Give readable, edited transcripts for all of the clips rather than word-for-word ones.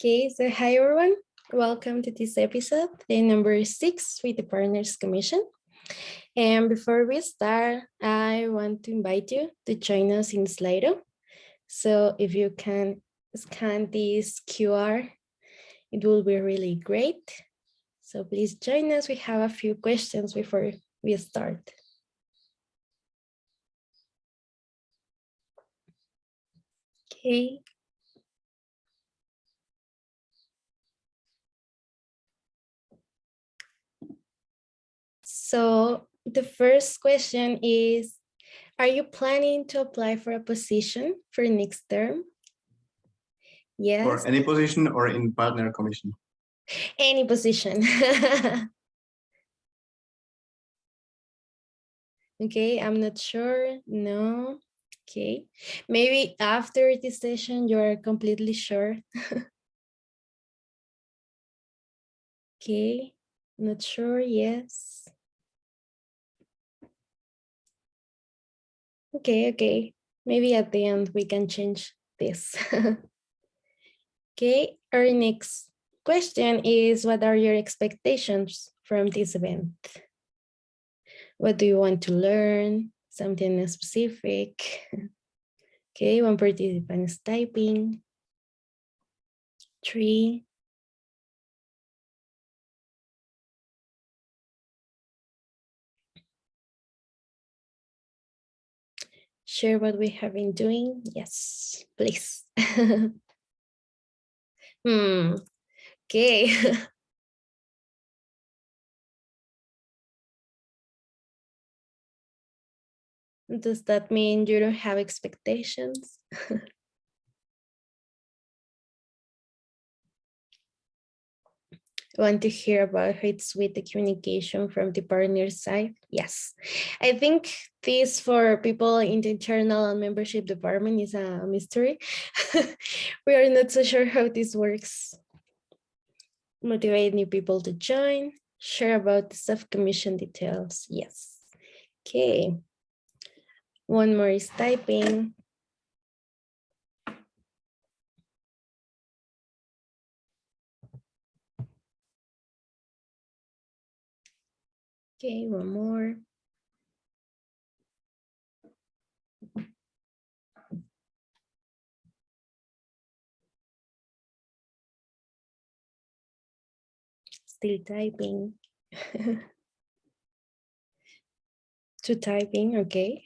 Okay, so hi everyone. Welcome to this episode, the number 6 with the Partners Commission. And before we start, I want to invite you to join us in Slido. So if you can scan this QR, it will be really great. So please join us. We have a few questions before we start. Okay. So the first question is, are you planning to apply for a position for next term? Yes. For any position or in partner commission? Any position. Okay, I'm not sure. No. Okay. Maybe after this session, you're completely sure. Okay. Not sure. Yes. Okay. Maybe at the end we can change this. Okay. Our next question is, what are your expectations from this event? What do you want to learn? Something specific? Okay, one participant is typing. 3. Share what we have been doing. Yes, please. Okay. Does that mean you don't have expectations? Want to hear about how it's with the communication from the partner side? Yes. I think this for people in the internal and membership department is a mystery. We are not so sure how this works. Motivate new people to join, share about the sub-commission details. Yes. Okay. One more is typing. Okay, one more. Still typing. To typing, okay.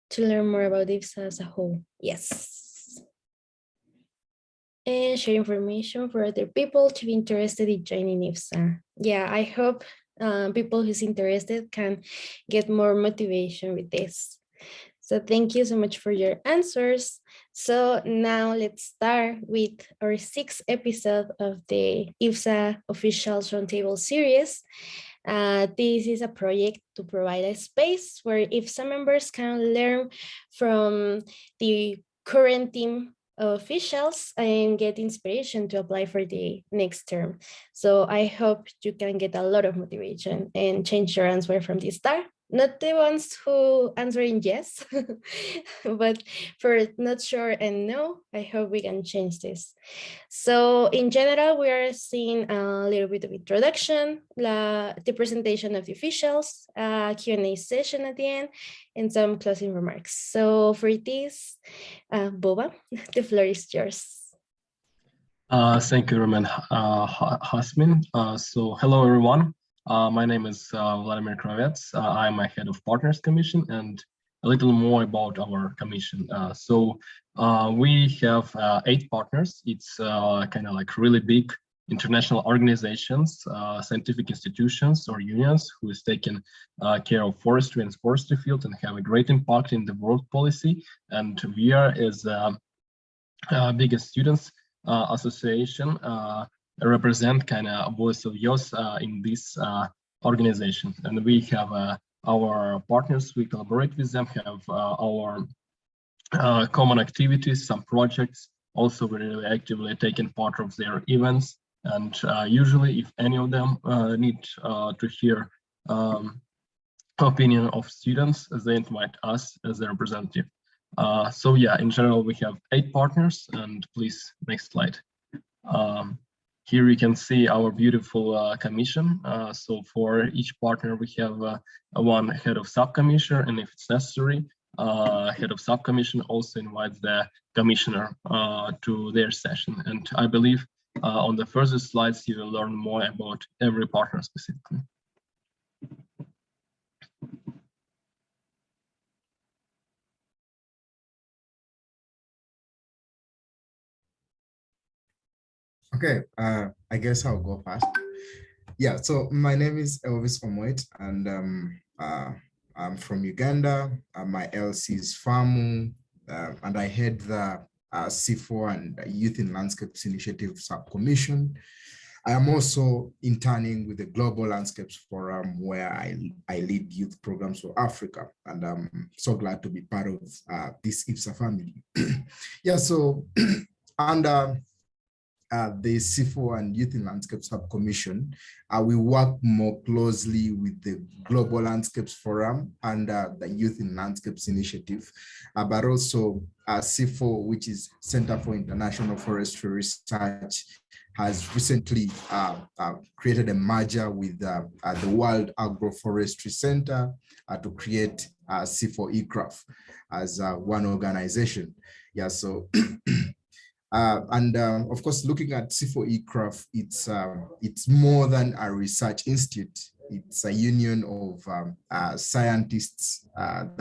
To learn more about IFSA as a whole, yes. And share information for other people to be interested in joining IFSA. Yeah, I hope people who's interested can get more motivation with this. So thank you so much for your answers. So now let's start with our 6th episode of the IFSA Officials Roundtable Series. This is a project to provide a space where IFSA members can learn from the current team of officials and get inspiration to apply for the next term. So I hope you can get a lot of motivation and change your answer from the start. Not the ones who answering yes, but for not sure and no, I hope we can change this. So in general, we are seeing a little bit of introduction, the presentation of the officials, Q&A session at the end, and some closing remarks. So for this, Boba, the floor is yours. Thank you, Roman Hasmin. So hello, everyone. My name is Vladimir Kravets. I'm a head of Partners Commission, and a little more about our commission. We have 8 partners. It's kind of like really big international organizations, scientific institutions or unions who is taking care of forestry and forestry field and have a great impact in the world policy. And we are as biggest students association represent kind of voice of yours in this organization. And we have our partners, we collaborate with them, have our common activities, some projects, also really actively taking part of their events. And usually, if any of them need to hear opinion of students, they invite us as their representative. So yeah, in general, we have 8 partners, and please, next slide. Here you can see our beautiful commission. So for each partner, we have one head of subcommissioner, and if it's necessary, head of subcommission also invites the commissioner to their session. And I believe on the further slides, you will learn more about every partner specifically. Okay, I guess I'll go fast. Yeah, so my name is Elvis Omoit, and I'm from Uganda. My LC is FAMU, and I head the C4 and Youth in Landscapes Initiative Subcommission. I am also interning with the Global Landscapes Forum, where I lead youth programs for Africa, and I'm so glad to be part of this IFSA family. Yeah, so under the C4 and Youth in Landscape Subcommission, we work more closely with the Global Landscapes Forum and the Youth in Landscapes Initiative, but also C4, which is Center for International Forestry Research, has recently created a merger with the World Agroforestry Center to create C4 ECRAF as one organization. Yeah, so of course, looking at C4 ECRAF, it's more than a research institute. It's a union of scientists,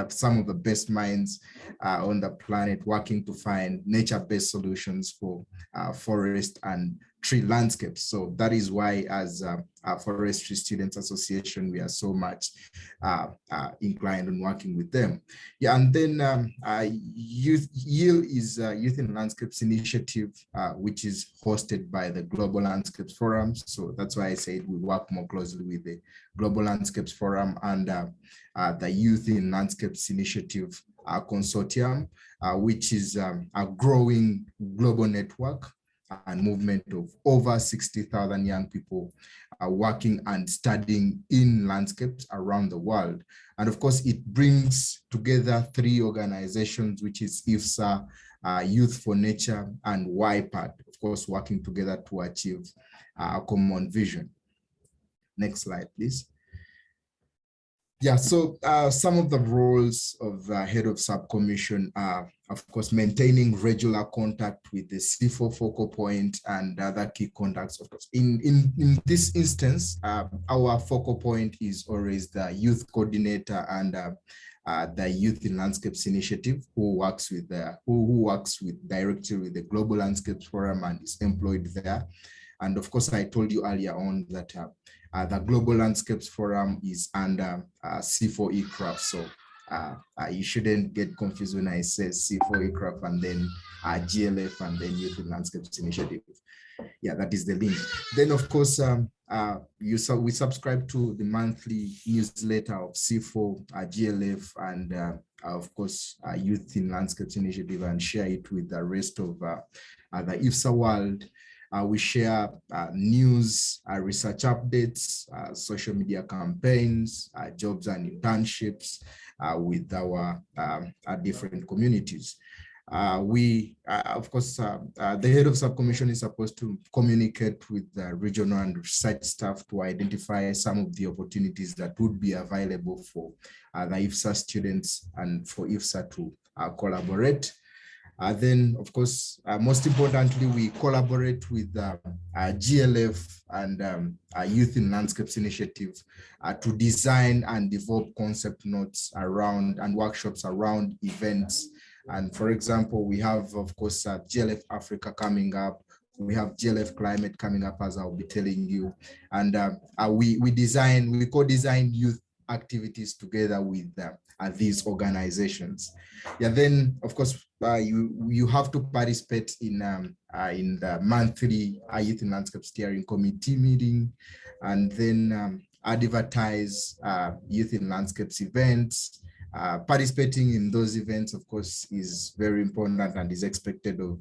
some of the best minds on the planet, working to find nature-based solutions for forest and tree landscapes. So that is why, as a Forestry Students Association, we are so much inclined on working with them. Yeah, and then YIL is Youth in Landscapes Initiative, which is hosted by the Global Landscapes Forum. So that's why I said we work more closely with the Global Landscapes Forum and the Youth in Landscapes Initiative Consortium, which is a growing global network and movement of over 60,000 young people working and studying in landscapes around the world. And of course, it brings together 3 organizations, which is IFSA, Youth for Nature, and YPAD, of course, working together to achieve a common vision. Next slide, please. Yeah, so some of the roles of the head of subcommission are, of course, maintaining regular contact with the C4 focal point and other key contacts. Of course, in this instance, our focal point is always the youth coordinator and the Youth in Landscapes Initiative, who works with directly with the Global Landscapes Forum and is employed there. And of course, I told you earlier on that the Global Landscapes Forum is under C4 ECRAF. So you shouldn't get confused when I say C4 ECRAF and then GLF and then Youth in Landscapes Initiative. Yeah, that is the link. Then, of course, we subscribe to the monthly newsletter of C4, GLF, and of course, Youth in Landscapes Initiative, and share it with the rest of the IFSA world. We share news, research updates, social media campaigns, jobs and internships with our different communities. Of course, the head of subcommission is supposed to communicate with the regional and research staff to identify some of the opportunities that would be available for the IFSA students and for IFSA to collaborate. Then, of course, most importantly, we collaborate with GLF and Youth in Landscapes Initiative to design and develop concept notes around and workshops around events. And for example, we have, of course, GLF Africa coming up. We have GLF Climate coming up, as I'll be telling you. And we co-design youth activities together with these organizations. Yeah, then of course you have to participate in the monthly Youth in Landscape Steering Committee meeting, and then advertise Youth in Landscapes events. Participating in those events, of course, is very important and is expected of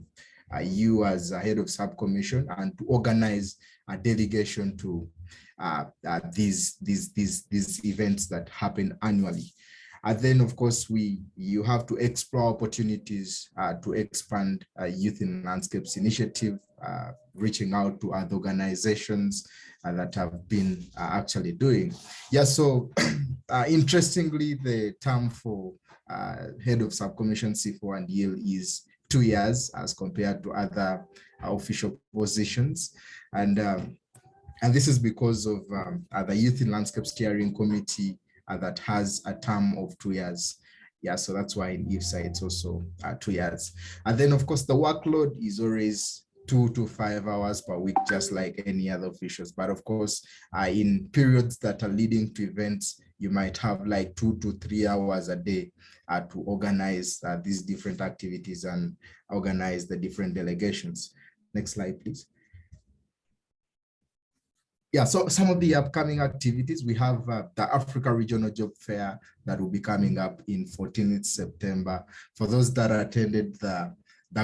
you as a head of subcommission and to organize a delegation to these events that happen annually. And then, of course, you have to explore opportunities to expand Youth in Landscapes initiative, reaching out to other organizations that have been actually doing. Yeah, so interestingly, the term for head of subcommission C4 and YIL is 2 years as compared to other official positions. And this is because of the Youth in Landscape Steering Committee that has a term of 2 years. Yeah, so that's why in IFSA it's also 2 years. And then, of course, the workload is always 2 to 5 hours per week, just like any other officials. But of course, in periods that are leading to events, you might have like 2 to 3 hours a day to organize these different activities and organize the different delegations. Next slide, please. Yeah, so some of the upcoming activities, we have the Africa Regional Job Fair that will be coming up in 14th September. For those that attended the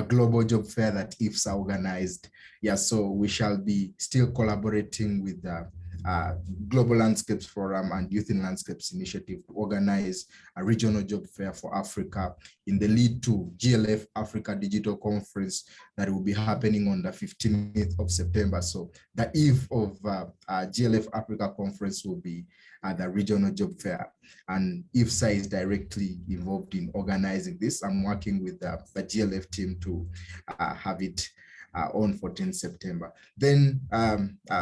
Global Job Fair that IFSA organized, yeah, so we shall be still collaborating with the Global Landscapes Forum and Youth in Landscapes Initiative to organize a regional job fair for Africa in the lead to GLF Africa Digital Conference that will be happening on the 15th of September. So the eve of GLF Africa Conference will be the regional job fair. And IFSA is directly involved in organizing this. I'm working with the GLF team to have it on 14th September. Then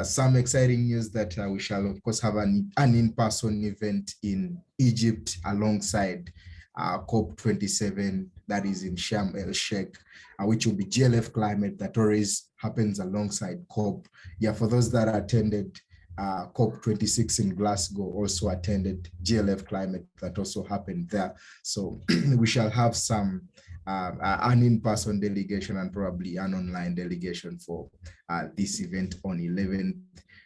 some exciting news that we shall of course have an in-person event in Egypt alongside COP27 that is in Sharm el Sheikh, which will be GLF Climate that always happens alongside COP. Yeah, for those that attended COP26 in Glasgow, also attended GLF Climate that also happened there. So we shall have some an in-person delegation and probably an online delegation for this event on 11th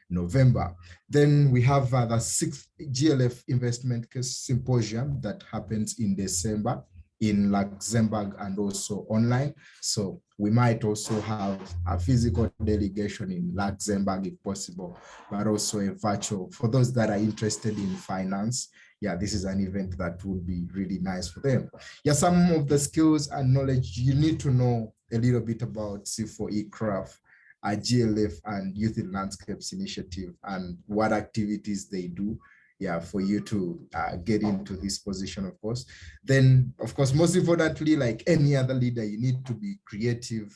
November. Then we have the 6th GLF Investment Symposium that happens in December in Luxembourg and also online. So we might also have a physical delegation in Luxembourg if possible, but also a virtual. For those that are interested in finance, yeah, this is an event that would be really nice for them. Yeah, some of the skills and knowledge you need to know a little bit about C4E Craft, GLF and Youth in Landscapes Initiative and what activities they do. Yeah, for you to get into this position, of course. Then, of course, most importantly, like any other leader, you need to be creative,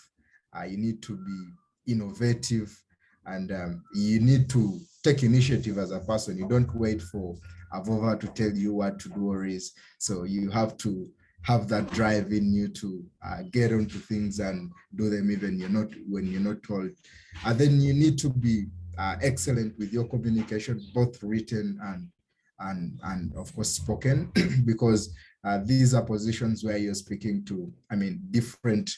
you need to be innovative, and you need to take initiative as a person. You don't wait for Avova to tell you what to do or is. So you have to have that drive in you to get onto things and do them even when you're not told. And then you need to be excellent with your communication, both written and of course spoken, because these are positions where you're speaking to, different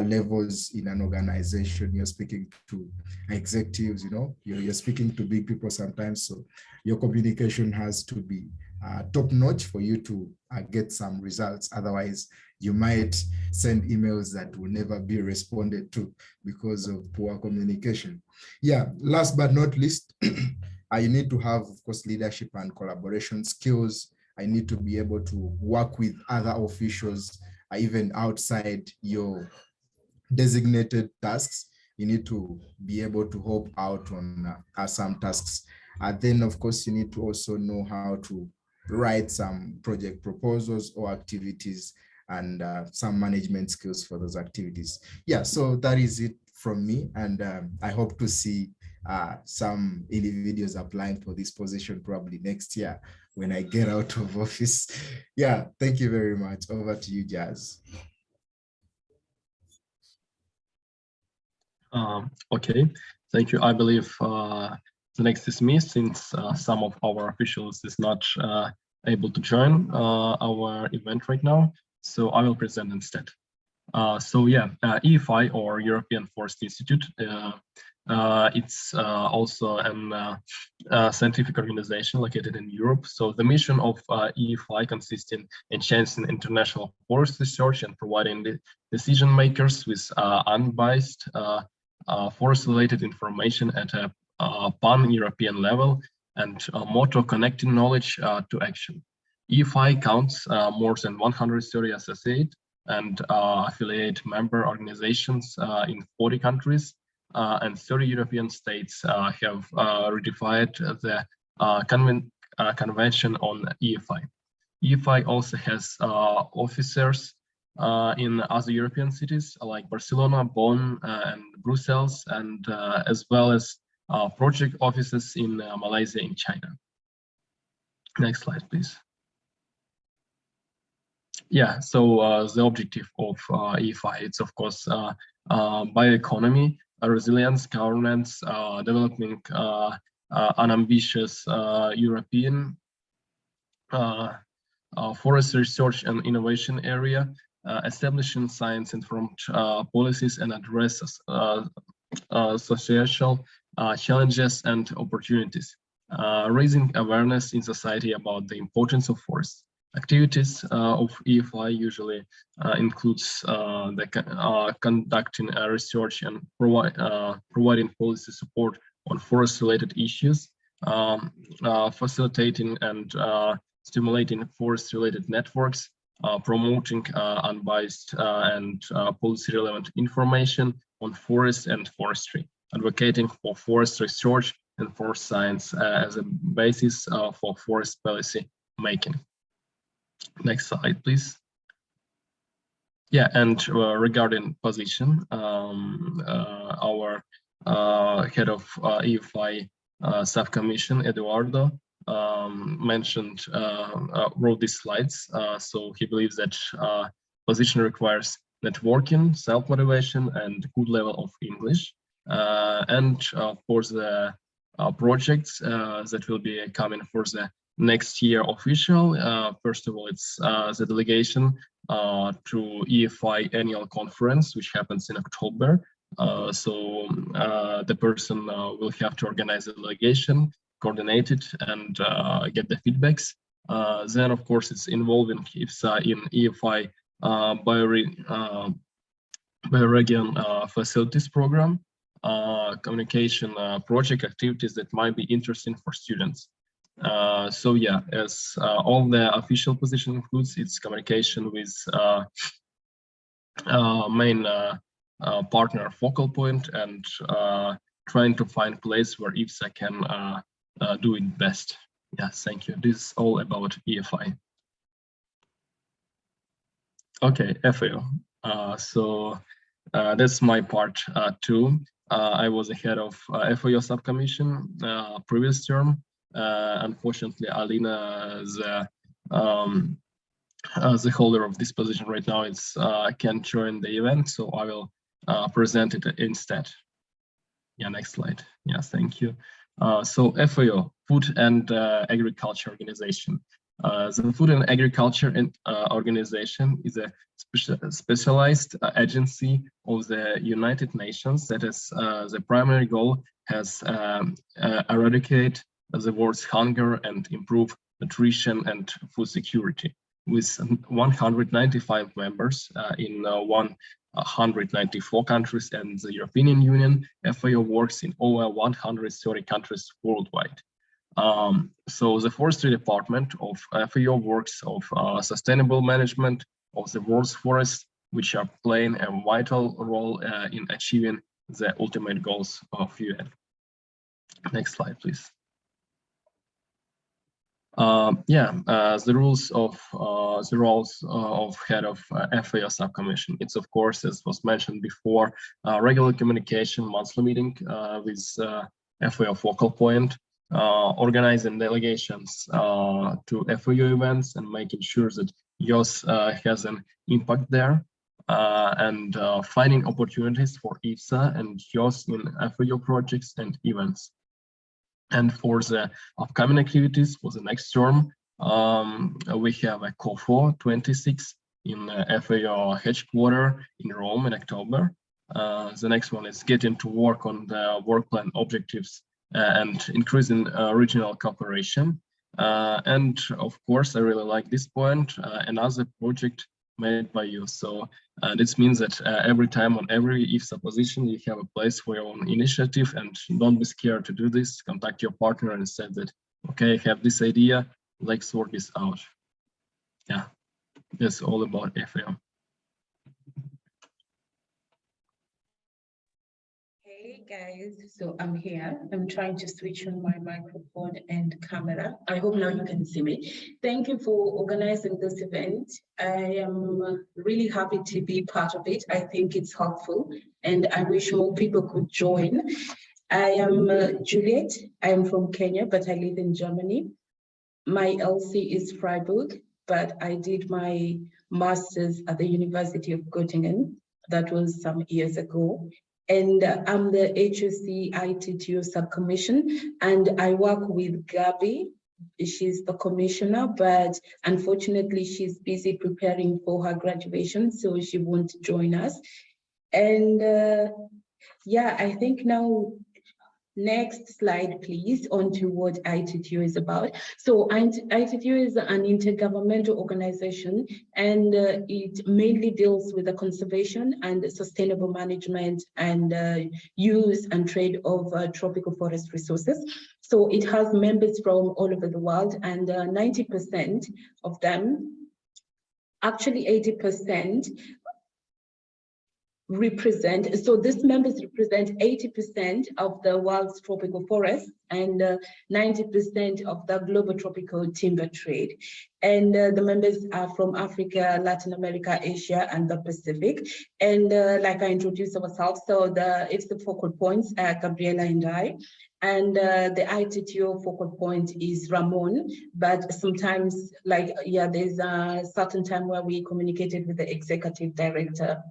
levels in an organization. You're speaking to executives, you're speaking to big people sometimes. So your communication has to be top notch for you to get some results. Otherwise, you might send emails that will never be responded to because of poor communication. Yeah, last but not least, you need to have, of course, leadership and collaboration skills. I need to be able to work with other officials, even outside your designated tasks. You need to be able to help out on some tasks. Then, of course, you need to also know how to write some project proposals or activities and some management skills for those activities. Yeah, so that is it from me. And I hope to see some individuals applying for this position probably next year when I get out of office. Yeah, thank you very much. Over to you, Jazz. Okay, thank you. I believe the next is me, since some of our officials is not able to join our event right now. So I will present instead. So yeah, EFI, or European Forest Institute, It's also a scientific organization located in Europe. So the mission of EFI consists in enhancing international forest research and providing the decision makers with unbiased forest-related information at a pan-European level, and motto connecting knowledge to action. EFI counts more than 130 associate and affiliate member organizations in 40 countries, and 30 European states have ratified the Convention on EFI. EFI also has officers in other European cities like Barcelona, Bonn, and Brussels, and as well as project offices in Malaysia and China. Next slide, please. Yeah, so the objective of EFI, it's of course bioeconomy, resilience, governance, developing an ambitious European forest research and innovation area, establishing science-informed policies and addresses social challenges and opportunities, raising awareness in society about the importance of forests. Activities of EFI usually includes conducting research and providing policy support on forest-related issues, facilitating and stimulating forest-related networks, promoting unbiased and policy-relevant information on forests and forestry, advocating for forest research and forest science as a basis for forest policy making. Next slide, please. Yeah, and regarding position, our head of EFI subcommission, Eduardo, mentioned, wrote these slides. So he believes that position requires networking, self-motivation, and good level of English. And for the projects that will be coming for the next year official, first of all, it's the delegation to EFI annual conference, which happens in October. So the person will have to organize a delegation, coordinate it, and get the feedbacks. Then, of course, it's involving IFSA in EFI bioregion facilities program, communication project activities that might be interesting for students. So yeah, as all the official position includes, its communication with main partner focal point, and trying to find place where IFSA can do it best. Yes, thank you. This is all about EFI. Okay, FAO. So that's my part too. I was the head of FAO subcommission previous term. Unfortunately, Alina, the holder of this position right now, can't join the event, so I will present it instead. Yeah, next slide. Yeah, thank you. So FAO, Food and Agriculture Organization. The Food and Agriculture Organization is a specialized agency of the United Nations that has the primary goal has eradicate the world's hunger and improve nutrition and food security. With 195 members in 194 countries and the European Union, FAO works in over 130 countries worldwide. So the Forestry Department of FAO works of sustainable management of the world's forests, which are playing a vital role in achieving the ultimate goals of UN. Next slide, please. The roles of head of FAO subcommission. It's of course, as was mentioned before, regular communication, monthly meeting with FAO focal point, organizing delegations to FAO events and making sure that YOS has an impact there, and finding opportunities for IFSA and YOS in FAO projects and events. And for the upcoming activities for the next term, we have a COFO 26 in FAO headquarters in Rome in October. The next one is getting to work on the work plan objectives and increasing regional cooperation. And of course, I really like this point, another project made by you. So this means that every time on every IFSA position, you have a place for your own initiative, and don't be scared to do this. Contact your partner and say that, okay, I have this idea, let's sort this out. Yeah, that's all about FAO. Hey guys, so I'm here. I'm trying to switch on my microphone and camera. I hope now you can see me. Thank you for organizing this event. I am really happy to be part of it. I think it's helpful and I wish more people could join. I am Juliet. I am from Kenya, but I live in Germany. My LC is Freiburg, but I did my master's at the University of Göttingen. That was some years ago. And I'm the HOSC ITTO subcommission, and I work with Gabi. She's the commissioner, but unfortunately she's busy preparing for her graduation, so she won't join us. And yeah, I think now, next slide, please, on to what ITTO is about. So ITTO is an intergovernmental organization, and it mainly deals with the conservation and sustainable management and use and trade of tropical forest resources. So it has members from all over the world, and 90% of them, actually 80%, represent, so these members represent 80% of the world's tropical forests and 90% of the global tropical timber trade. And the members are from Africa, Latin America, Asia, and the Pacific. And like I introduced ourselves, so it's the focal points, Gabriela and I. And the ITTO focal point is Ramon, but sometimes, like, yeah, there's a certain time where we communicated with the executive director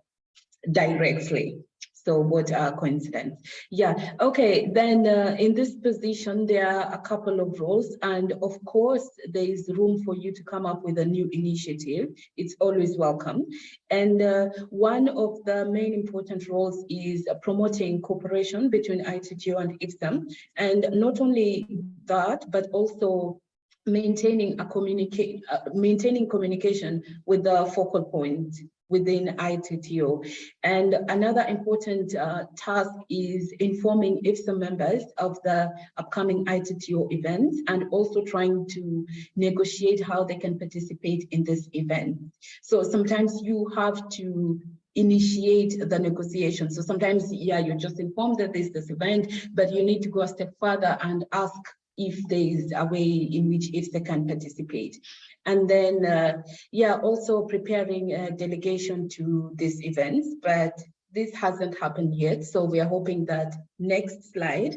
directly. So what a coincidence. Yeah, okay, then in this position, there are a couple of roles, and of course, there is room for you to come up with a new initiative. It's always welcome. And one of the main important roles is promoting cooperation between ITTO and IFSA. And not only that, but also maintaining communication with the focal point within ITTO. And another important task is informing IFSA members of the upcoming ITTO events and also trying to negotiate how they can participate in this event. So sometimes you have to initiate the negotiation. So sometimes, yeah, you're just informed that there's this event, but you need to go a step further and ask if there is a way in which IFSA can participate. And then, yeah, also preparing a delegation to these events, but this hasn't happened yet. So we are hoping that next slide,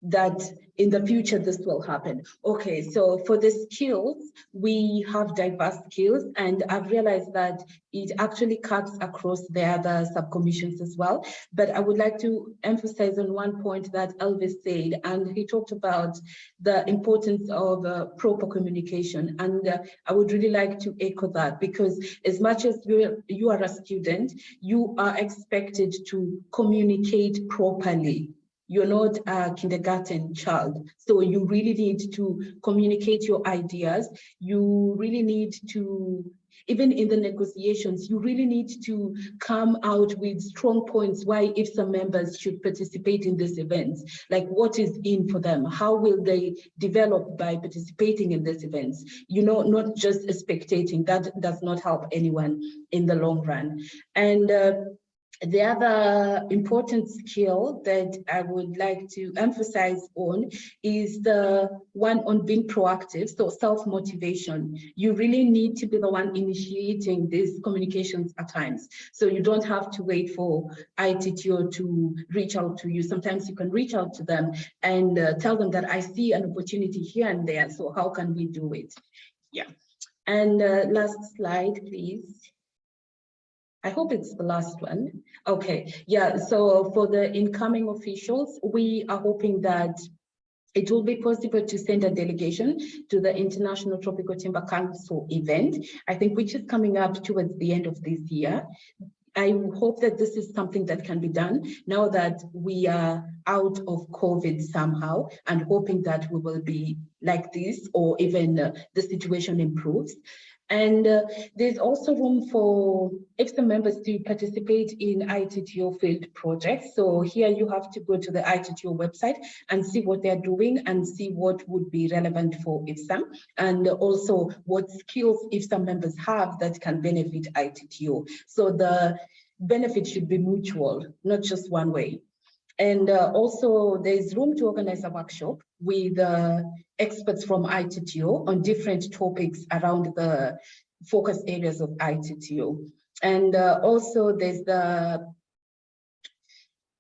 that in the future this will happen. Okay, so for the skills, we have diverse skills, and I've realized that it actually cuts across the other subcommissions as well. But I would like to emphasize on one point that Elvis said, and he talked about the importance of proper communication. And I would really like to echo that, because as much as you are a student, you are expected to communicate properly. You're not a kindergarten child. So you really need to communicate your ideas. You really need to, even in the negotiations, you really need to come out with strong points why IFSA members should participate in these events. Like, what is in for them? How will they develop by participating in these events? You know, not just spectating. That does not help anyone in the long run. And the other important skill that I would like to emphasize on is the one on being proactive, so self-motivation. You really need to be the one initiating these communications at times. So you don't have to wait for ITTO to reach out to you. Sometimes you can reach out to them and tell them that I see an opportunity here and there, so how can we do it? Yeah. And last slide, please. I hope it's the last one. Okay, yeah, so for the incoming officials, we are hoping that it will be possible to send a delegation to the International Tropical Timber Council event, I think, which is coming up towards the end of this year. I hope that this is something that can be done now that we are out of COVID somehow, and hoping that we will be like this, or even the situation improves. And there's also room for IFSA members to participate in ITTO field projects. So here you have to go to the ITTO website and see what they're doing and see what would be relevant for IFSA, and also what skills IFSA members have that can benefit ITTO. So the benefit should be mutual, not just one way. And also there's room to organize a workshop with experts from ITTO on different topics around the focus areas of ITTO. And also there's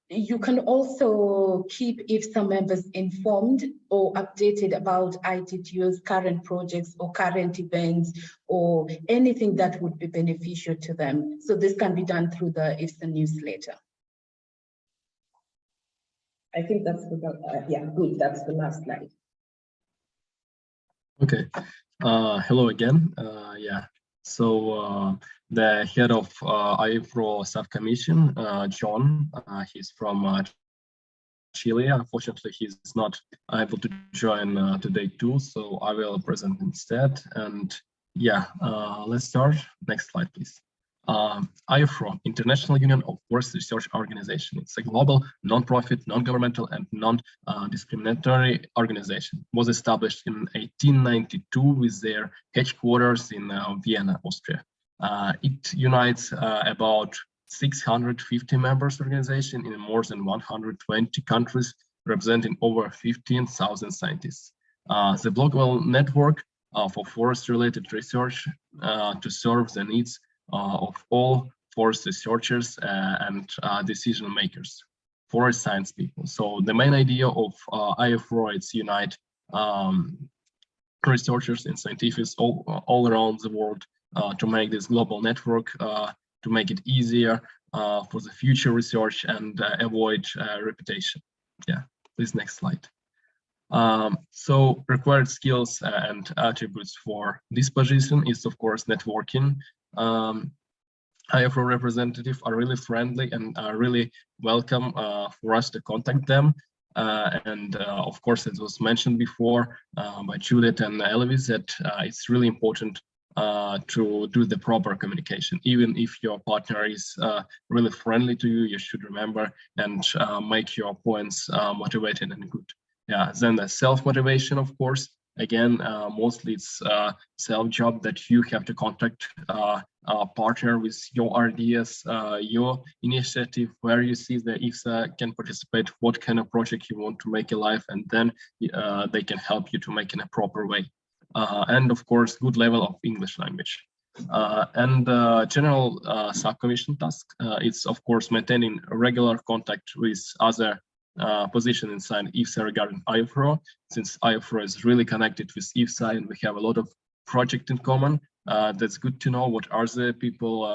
you can also keep IFSA members informed or updated about ITTO's current projects or current events or anything that would be beneficial to them. So this can be done through the IFSA newsletter. I think that's the, yeah, good. That's the last slide. Okay. Hello again. Yeah. So the head of IFRO subcommission, John, he's from Chile. Unfortunately, he's not able to join today too, so I will present instead. And yeah, let's start. Next slide, please. IFRO, International Union of Forest Research Organization. It's a global, non-profit, non-governmental, and non-discriminatory organization. It was established in 1892 with their headquarters in Vienna, Austria. It unites about 650 members organization in more than 120 countries, representing over 15,000 scientists. The global network for forest-related research to serve the needs of all forest researchers and decision makers, forest science people. So the main idea of IFRO is unite researchers and scientists all around the world to make this global network, to make it easier for the future research and avoid reputation. Yeah, please, next slide. So required skills and attributes for this position is, of course, networking. IFRO representatives are really friendly and are really welcome for us to contact them. And of course, it was mentioned before by Juliet and Elvis that it's really important to do the proper communication. Even if your partner is really friendly to you, you should remember and make your points motivated and good. Yeah, then the self-motivation, of course. Again, mostly it's self-job that you have to contact a partner with your ideas, your initiative, where you see the IFSA can participate, what kind of project you want to make alive, and then they can help you to make in a proper way. And of course, good level of English language. And general subcommission task, it's of course maintaining regular contact with other position inside IFSA regarding IFRO, since IFRO is really connected with IFSA and we have a lot of projects in common. That's good to know what other people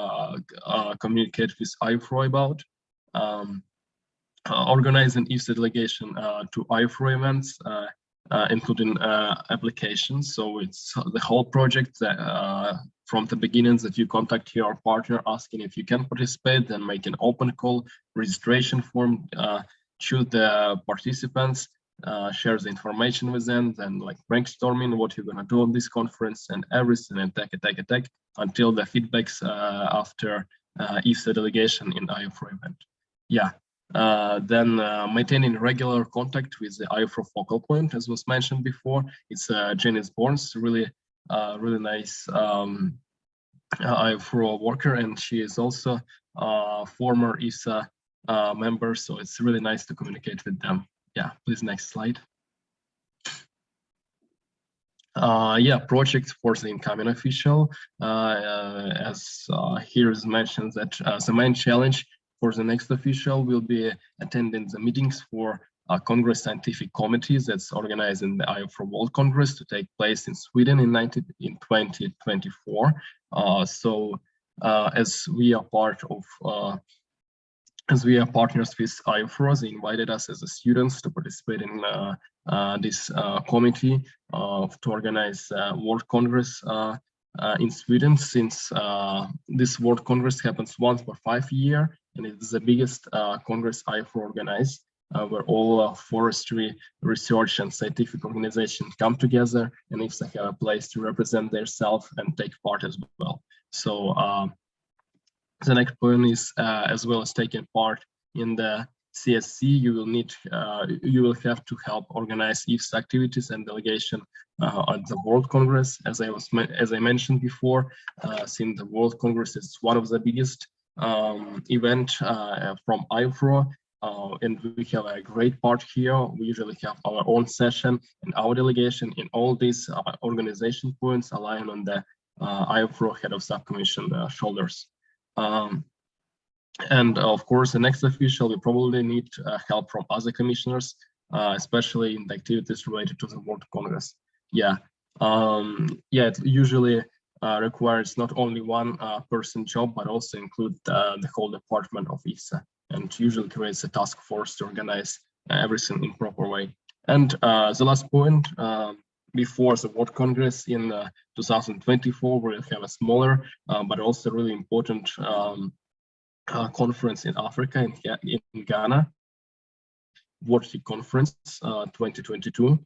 communicate with IFRO about. Organizing IFSA delegation to IFRO events, including applications. So it's the whole project that, from the beginning that you contact your partner asking if you can participate, then make an open call, registration form, choose the participants, share the information with them, then like brainstorming what you're gonna do on this conference and everything, and attack until the feedbacks after IFSA delegation in IFRO event. Yeah, then maintaining regular contact with the IFRO focal point, as was mentioned before. It's Janice Borns, really nice IFRO worker, and she is also former IFSA member, so it's really nice to communicate with them. Yeah, please, next slide. Yeah, projects for the incoming official. As here is mentioned that the main challenge for the next official will be attending the meetings for Congress Scientific Committees that's organized in the IFRO World Congress to take place in Sweden in 2024. So as we are part of as we are partners with IFSA, they invited us as students to participate in this committee to organize World Congress in Sweden, since this World Congress happens once per 5 years, and it is the biggest Congress IFSA organized, where all forestry research and scientific organizations come together, and IFSA have a place to represent themselves and take part as well. So the next point is, as well as taking part in the CSC, you will have to help organize IFSA activities and delegation at the World Congress. As I mentioned before, since the World Congress is one of the biggest event from IFSA, and we have a great part here. We usually have our own session, and our delegation in all these organization points align on the IFSA head of subcommission shoulders. And of course, the next official, we probably need help from other commissioners, especially in the activities related to the World Congress. Yeah, it usually requires not only one person job, but also include the whole department of IFSA, and usually creates a task force to organize everything in proper way. And the last point, before the World Congress in 2024, we'll have a smaller but also really important conference in Africa, in Ghana, WORTC Conference 2022.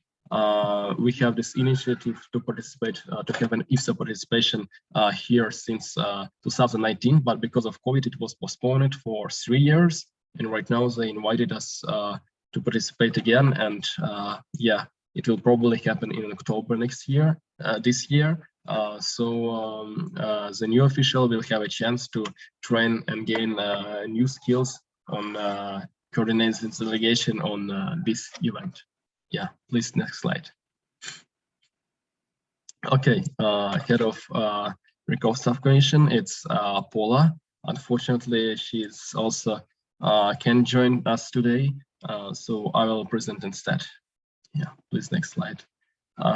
We have this initiative to participate, to have an IFSA participation here since 2019, but because of COVID, it was postponed for 3 years. And right now they invited us to participate again. And yeah, it will probably happen in October next year, this year. So the new official will have a chance to train and gain new skills on coordinating the delegation on this event. Yeah, please, next slide. Okay, head of RECOFTC subcommission, it's Paula. Unfortunately, she's also can't join us today, so I will present instead. Yeah, please, next slide.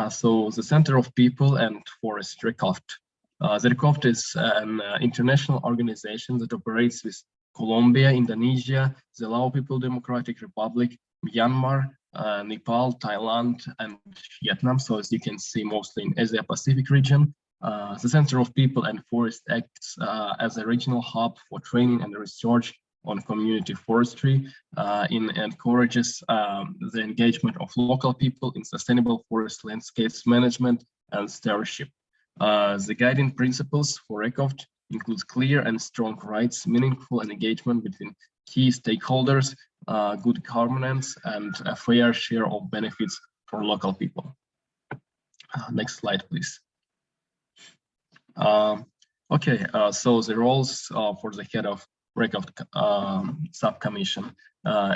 So the Center of People and Forest RECOFTC. The RECOFTC is an international organization that operates with Colombia, Indonesia, the Lao People Democratic Republic, Myanmar, Nepal, Thailand, and Vietnam. So as you can see, mostly in Asia Pacific region. The Center of People and Forest acts as a regional hub for training and research on community forestry, encourages the engagement of local people in sustainable forest landscapes management and stewardship. The guiding principles for RECOFTC includes clear and strong rights, meaningful engagement between key stakeholders, good governance, and a fair share of benefits for local people. Next slide, please. Okay, so the roles for the head of RECOFTC subcommission.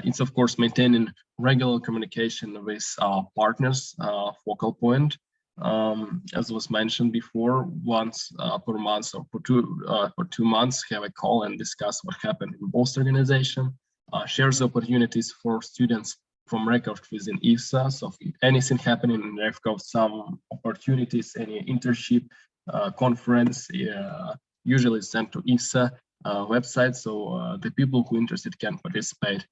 It's of course maintaining regular communication with our partners, focal point. As was mentioned before, once per month or for 2 months, have a call and discuss what happened in both organizations. Shares opportunities for students from RECOFTC within IFSA. So if anything happening in RECOFTC, some opportunities, any internship, conference, usually sent to IFSA website, so the people who are interested can participate.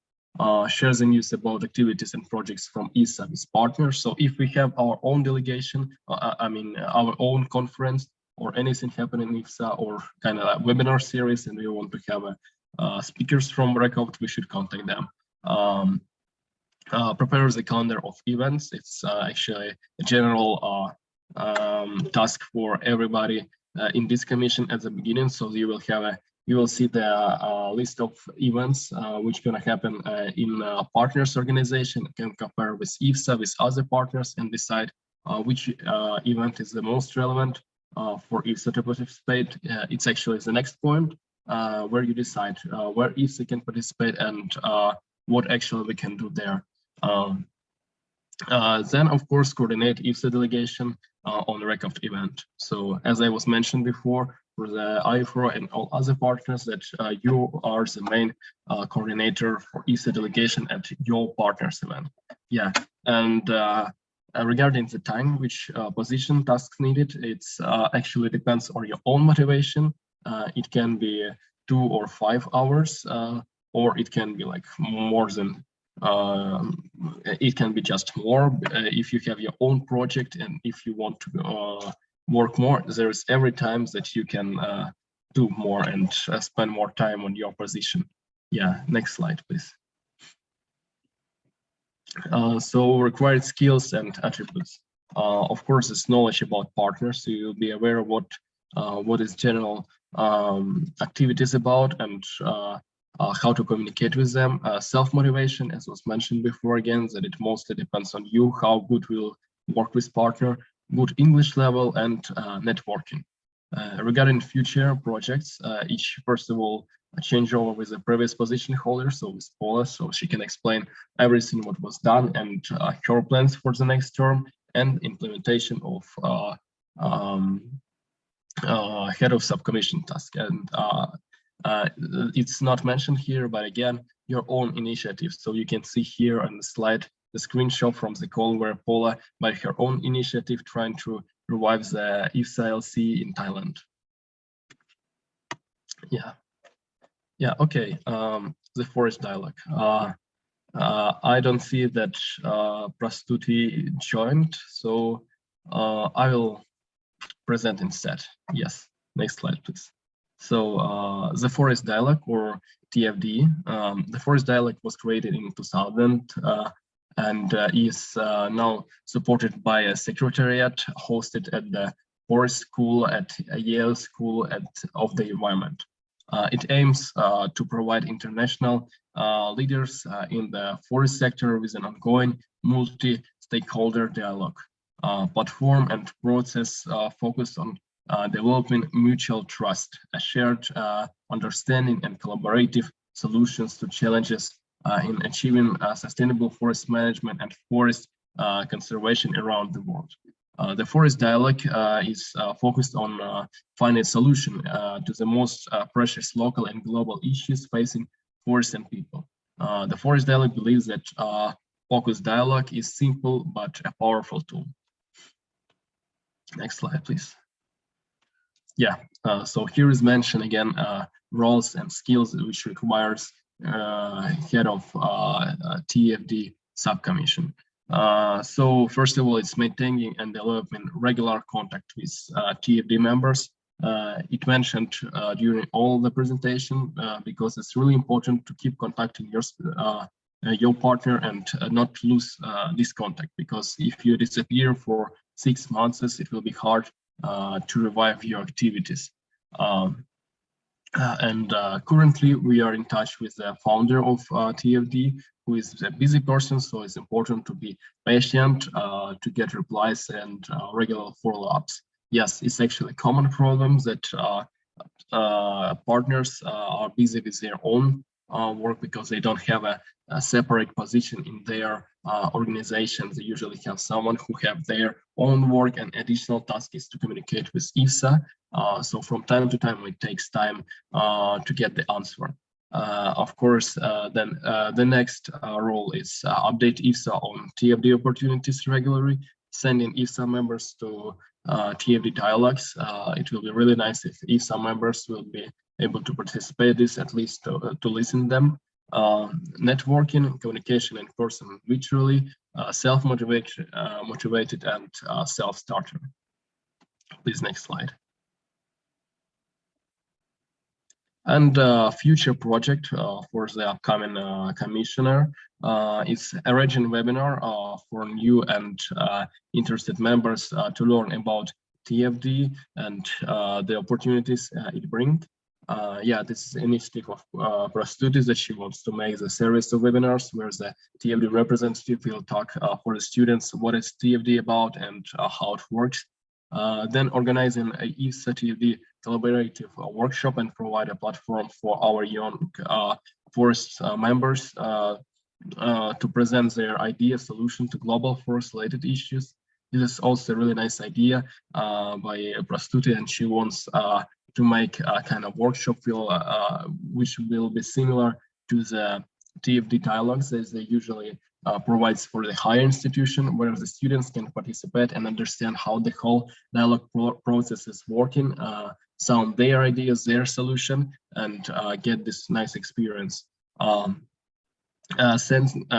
Shares the news about activities and projects from IFSA with partners. So if we have our own delegation, our own conference or anything happening in IFSA or kind of a webinar series, and we want to have speakers from RECOFTC, we should contact them. Prepare the calendar of events. It's actually a general task for everybody in this commission at the beginning. So you will see the list of events which going to happen in partners organization. You can compare with IFSA, with other partners, and decide which event is the most relevant for IFSA to participate. It's actually the next point where you decide where IFSA can participate and what actually we can do there. Then, of course, coordinate IFSA delegation on the RECOFTC event. So as I was mentioned before, for the IFSA and all other partners, that you are the main coordinator for IFSA delegation at your partners event. Yeah, and regarding the time, which position tasks needed, it's actually depends on your own motivation. It can be 2 or 5 hours or it can be like more than, it can be just more. If you have your own project and if you want to work more, there's every time that you can do more and spend more time on your position. Yeah, next slide, please. So required skills and attributes. Of course, it's knowledge about partners, so you'll be aware of what is general activities about and how to communicate with them. Self-motivation, as was mentioned before, again, that it mostly depends on you, how good will work with partner, good English level, and networking. Regarding future projects, each, first of all, change over with the previous position holder, so with Paula, so she can explain everything what was done and her plans for the next term, and implementation of head of subcommission task. And it's not mentioned here, but again, your own initiative. So you can see here on the slide the screenshot from the call where Paula, by her own initiative, trying to revive the IFSA LC in Thailand. Yeah, okay. The forest dialogue. I don't see that Prastuti joined, so I will present instead. Yes, next slide, please. So the forest dialogue, or TFD, the forest dialogue was created in 2000 and is now supported by a secretariat hosted at the Forest School at Yale School of the Environment. It aims to provide international leaders in the forest sector with an ongoing multi-stakeholder dialogue platform and process focused on developing mutual trust, a shared understanding and collaborative solutions to challenges in achieving sustainable forest management and forest conservation around the world. The forest dialogue is focused on finding a solution to the most precious local and global issues facing forests and people. The forest dialogue believes that focused dialogue is simple but a powerful tool. Next slide, please. Yeah, so here is mentioned again roles and skills which requires head of TFD subcommission. So first of all, it's maintaining and developing regular contact with TFD members. It mentioned during all the presentation because it's really important to keep contacting your partner and not lose this contact, because if you disappear for 6 months, it will be hard to revive your activities. Currently, we are in touch with the founder of TFD, who is a busy person, so it's important to be patient to get replies and regular follow-ups. Yes, it's actually a common problem that partners are busy with their own work because they don't have a separate position in their organizations. They usually have someone who have their own work, and additional task is to communicate with IFSA. So from time to time, it takes time to get the answer. Of course, then the next role is update IFSA on TFD opportunities regularly, sending IFSA members to TFD dialogues. It will be really nice if IFSA members will be able to participate this, at least to listen to them. Networking, communication in person, virtually, self-motivated, motivated, and self-starter. Please, next slide. And future project for the upcoming commissioner is arranging webinar for new and interested members to learn about TFD and the opportunities it brings. Yeah, this is an initiative of Prastuti that she wants to make the series of webinars where the TFD representative will talk for the students what is TFD about and how it works. Then organizing a IFSA TFD collaborative workshop and provide a platform for our young forest members to present their idea solution to global forest-related issues. This is also a really nice idea by Prastuti, and she wants to make a kind of workshop which will be similar to the TFD dialogues as they usually provides for the higher institution, where the students can participate and understand how the whole dialogue process is working, sound their ideas, their solution, and get this nice experience.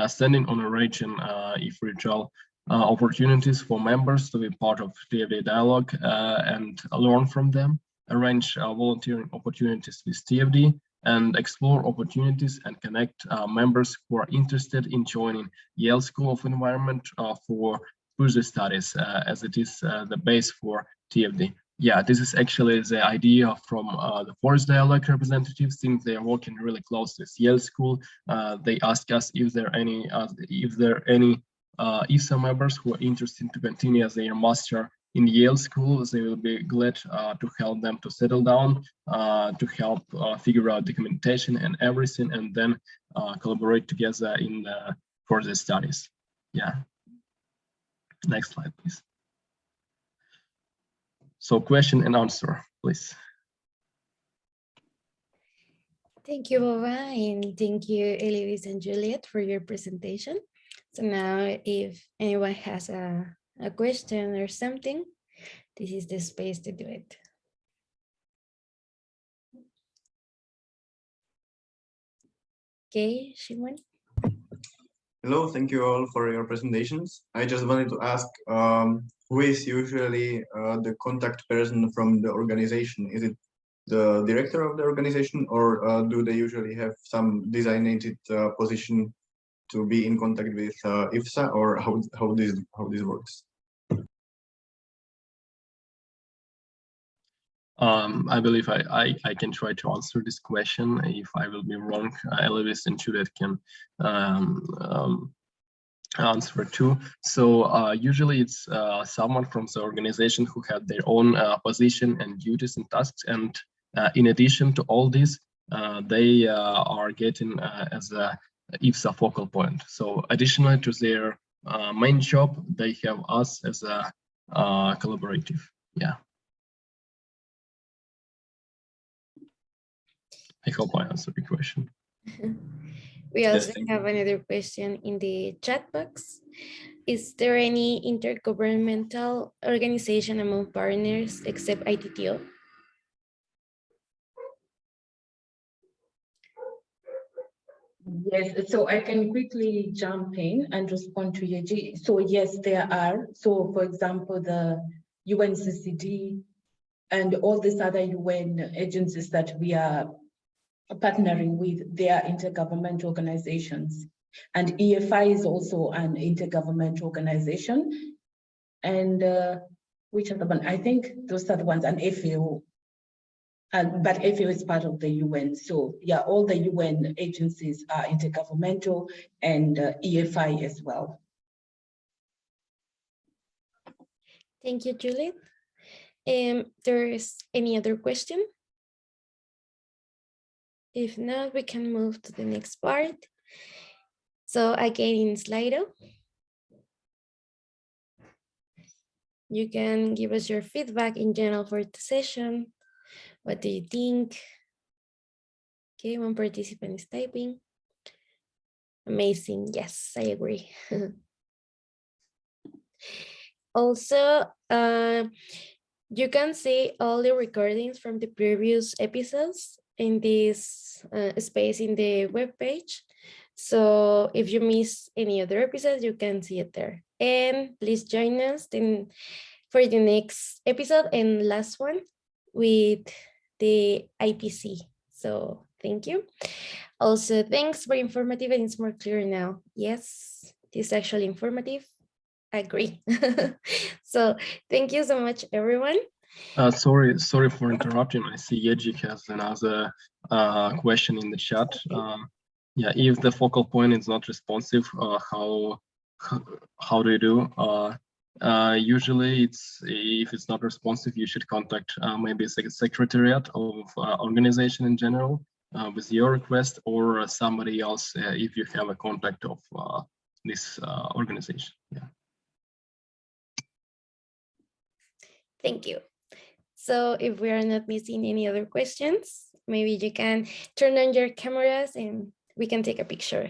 sending on a region if virtual opportunities for members to be part of TFD dialogue and learn from them, arrange volunteering opportunities with TFD, and explore opportunities and connect members who are interested in joining Yale School of Environment for further studies, as it is the base for TFD. Yeah, this is actually the idea from the Forest Dialogue representatives, since they are working really close with Yale School. They ask us if there are any IFSA members who are interested to continue their master in Yale School. They will be glad to help them to settle down, to help figure out documentation and everything, and then collaborate together in further studies. Yeah. Next slide, please. So question and answer, please. Thank you, Bova, and thank you, Elvis and Juliet, for your presentation. So now if anyone has a question or something, this is the space to do it. Okay, Shimon. Hello, thank you all for your presentations. I just wanted to ask, who is usually the contact person from the organization? Is it the director of the organization, or do they usually have some designated position to be in contact with IFSA, or how this works? I believe I can try to answer this question. If I will be wrong, Elvis and Juliet can answer too. So usually it's someone from the organization who had their own position and duties and tasks. And in addition to all this, they are getting as a IFSA focal point. So additionally to their main job, they have us as a collaborative. Yeah. I hope I answered the question. We also have another question in the chat box. Is there any intergovernmental organization among partners except ITTO? Yes, so I can quickly jump in and respond to Yeji. So yes, there are. So for example, the UNCCD and all these other UN agencies that we are partnering with, they are intergovernmental organizations. And EFI is also an intergovernmental organization. And which other one? I think those are the ones, and FAO. But FAO is part of the UN. So yeah, all the UN agencies are intergovernmental, and EFI as well. Thank you, Juliet. There's any other question? If not, we can move to the next part. So again, in Slido, you can give us your feedback in general for the session. What do you think? Okay, one participant is typing. Amazing, yes, I agree. Also, you can see all the recordings from the previous episodes in this space in the webpage. So if you miss any other episodes, you can see it there. And please join us for the next episode and last one with the IPC. So thank you. Also, thanks for informative, and it's more clear now. Yes, this is actually informative. I agree. So thank you so much, everyone. Sorry for interrupting. I see Yeji has another question in the chat. Yeah, if the focal point is not responsive, how do you do? Usually, if it's not responsive, you should contact maybe the secretariat of organization in general with your request, or somebody else if you have a contact of this organization. Yeah. Thank you. So if we are not missing any other questions, maybe you can turn on your cameras and we can take a picture.